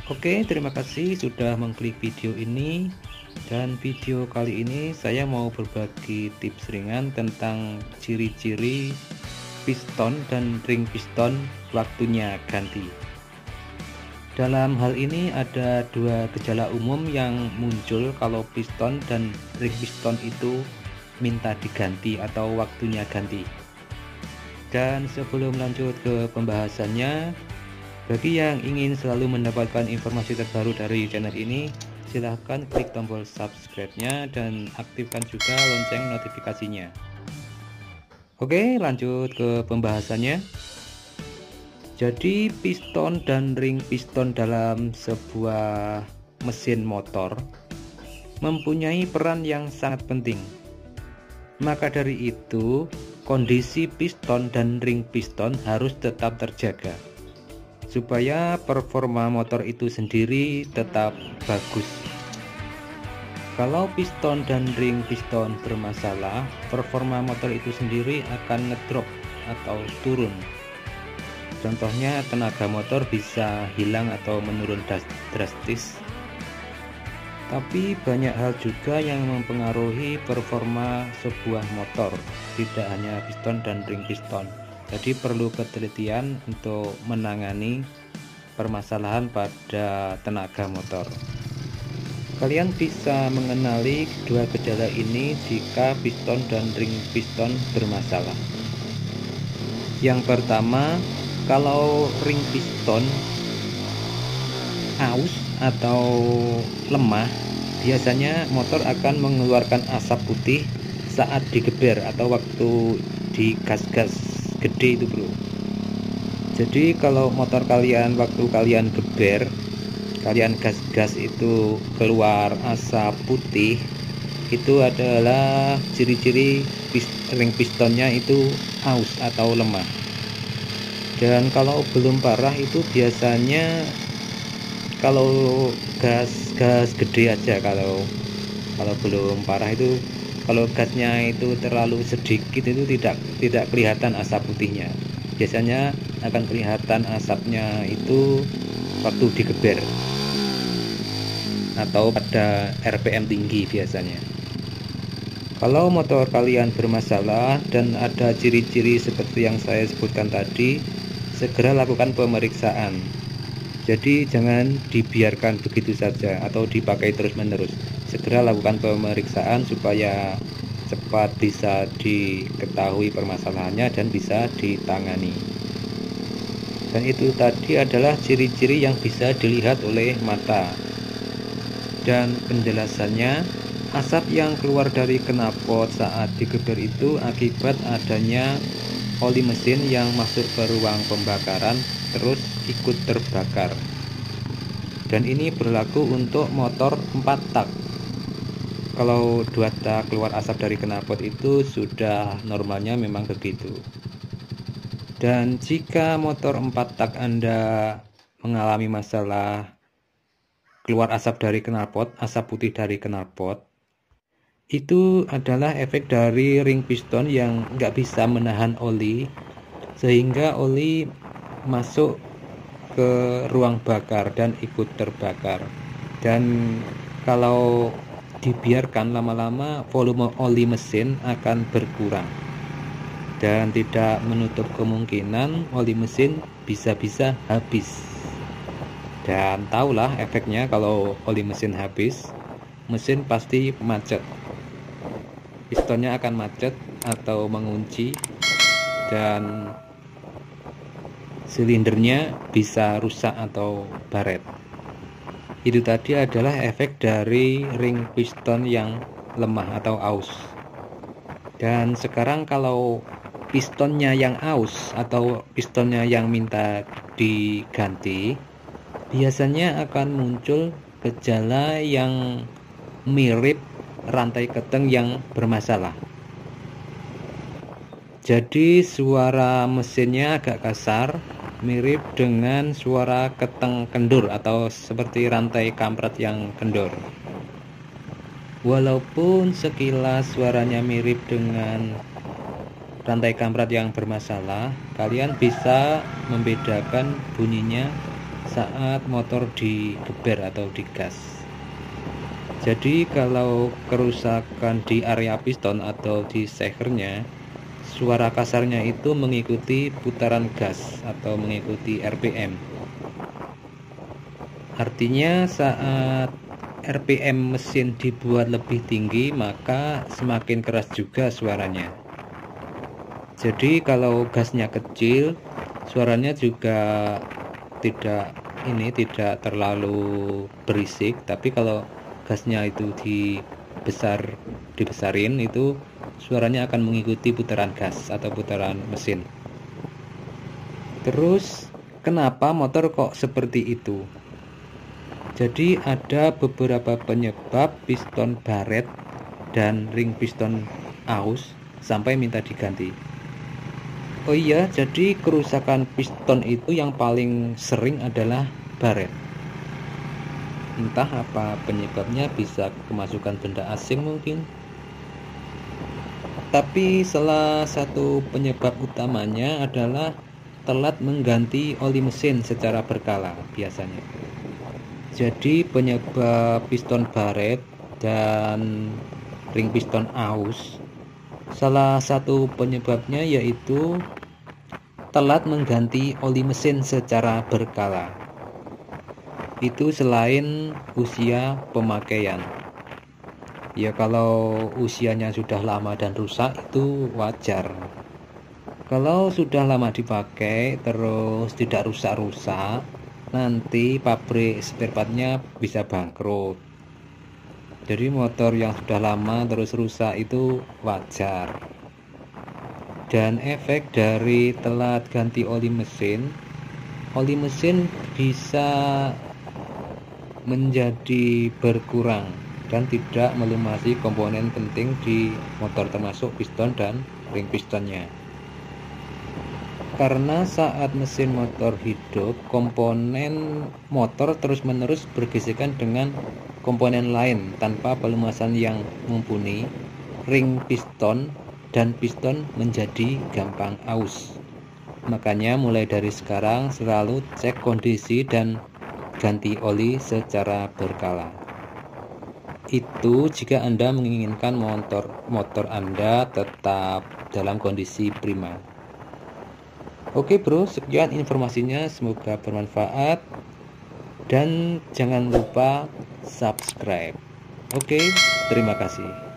Oke, terima kasih sudah mengklik video ini. Dan video kali ini saya mau berbagi tips ringan tentang ciri-ciri piston dan ring piston waktunya ganti. Dalam hal ini ada dua gejala umum yang muncul kalau piston dan ring piston itu minta diganti atau waktunya ganti. Dan sebelum lanjut ke pembahasannya, bagi yang ingin selalu mendapatkan informasi terbaru dari channel ini, silahkan klik tombol subscribe-nya dan aktifkan juga lonceng notifikasinya. Oke, lanjut ke pembahasannya. Jadi piston dan ring piston dalam sebuah mesin motor mempunyai peran yang sangat penting. Maka dari itu, kondisi piston dan ring piston harus tetap terjaga supaya performa motor itu sendiri tetap bagus. Kalau piston dan ring piston bermasalah, performa motor itu sendiri akan ngedrop atau turun. Contohnya tenaga motor bisa hilang atau menurun drastis. Tapi banyak hal juga yang mempengaruhi performa sebuah motor, tidak hanya piston dan ring piston. Jadi perlu ketelitian untuk menangani permasalahan pada tenaga motor. Kalian bisa mengenali kedua gejala ini jika piston dan ring piston bermasalah. Yang pertama, kalau ring piston aus atau lemah, biasanya motor akan mengeluarkan asap putih saat digeber atau waktu digas-gas gede itu bro. Jadi kalau motor kalian waktu kalian geber, kalian gas-gas itu keluar asap putih, itu adalah ciri-ciri ring pistonnya itu aus atau lemah. Dan kalau belum parah itu biasanya kalau gas gede aja, kalau belum parah itu, kalau gasnya itu terlalu sedikit itu tidak kelihatan asap putihnya. Biasanya akan kelihatan asapnya itu waktu digeber atau pada RPM tinggi biasanya. Kalau motor kalian bermasalah dan ada ciri-ciri seperti yang saya sebutkan tadi, segera lakukan pemeriksaan. Jadi jangan dibiarkan begitu saja atau dipakai terus-menerus. Segera lakukan pemeriksaan supaya cepat bisa diketahui permasalahannya dan bisa ditangani. Dan itu tadi adalah ciri-ciri yang bisa dilihat oleh mata. Dan penjelasannya, asap yang keluar dari knalpot saat digeber itu akibat adanya oli mesin yang masuk ke ruang pembakaran terus ikut terbakar. Dan ini berlaku untuk motor 4 tak. Kalau 2 tak keluar asap dari knalpot itu sudah normalnya memang begitu. Dan jika motor 4 tak Anda mengalami masalah keluar asap dari knalpot, asap putih dari knalpot, itu adalah efek dari ring piston yang nggak bisa menahan oli, sehingga oli masuk ke ruang bakar dan ikut terbakar. Dan kalau dibiarkan lama-lama, volume oli mesin akan berkurang dan tidak menutup kemungkinan oli mesin bisa-bisa habis. Dan tahulah efeknya kalau oli mesin habis, mesin pasti macet, pistonnya akan macet atau mengunci, dan silindernya bisa rusak atau baret. Itu tadi adalah efek dari ring piston yang lemah atau aus. Dan sekarang kalau pistonnya yang aus atau pistonnya yang minta diganti, biasanya akan muncul gejala yang mirip rantai keteng yang bermasalah. Jadi suara mesinnya agak kasar, mirip dengan suara keteng kendur atau seperti rantai kampret yang kendor. Walaupun sekilas suaranya mirip dengan rantai kampret yang bermasalah, kalian bisa membedakan bunyinya saat motor digeber atau digas. Jadi kalau kerusakan di area piston atau di sehernya, suara kasarnya itu mengikuti putaran gas atau mengikuti RPM. Artinya saat RPM mesin dibuat lebih tinggi, maka semakin keras juga suaranya. Jadi kalau gasnya kecil, suaranya juga tidak terlalu berisik, tapi kalau gasnya itu dibesarin itu suaranya akan mengikuti putaran gas atau putaran mesin. Terus kenapa motor kok seperti itu? Jadi ada beberapa penyebab piston baret dan ring piston aus sampai minta diganti. Oh iya, jadi kerusakan piston itu yang paling sering adalah baret. Entah apa penyebabnya, bisa kemasukan benda asing mungkin. Tapi salah satu penyebab utamanya adalah telat mengganti oli mesin secara berkala biasanya. Jadi penyebab piston baret dan ring piston aus, salah satu penyebabnya yaitu telat mengganti oli mesin secara berkala. Itu selain usia pemakaian. Ya kalau usianya sudah lama dan rusak itu wajar. Kalau sudah lama dipakai terus tidak rusak-rusak, nanti pabrik spare partnya bisa bangkrut. Jadi motor yang sudah lama terus rusak itu wajar. Dan efek dari telat ganti oli mesin bisa menjadi berkurang dan tidak melumasi komponen penting di motor termasuk piston dan ring pistonnya. Karena saat mesin motor hidup, komponen motor terus-menerus bergesekan dengan komponen lain tanpa pelumasan yang mumpuni. Ring piston dan piston menjadi gampang aus. Makanya mulai dari sekarang selalu cek kondisi dan ganti oli secara berkala. Itu jika Anda menginginkan motor Anda tetap dalam kondisi prima. Oke bro, sekian informasinya, semoga bermanfaat dan jangan lupa subscribe. Oke, terima kasih.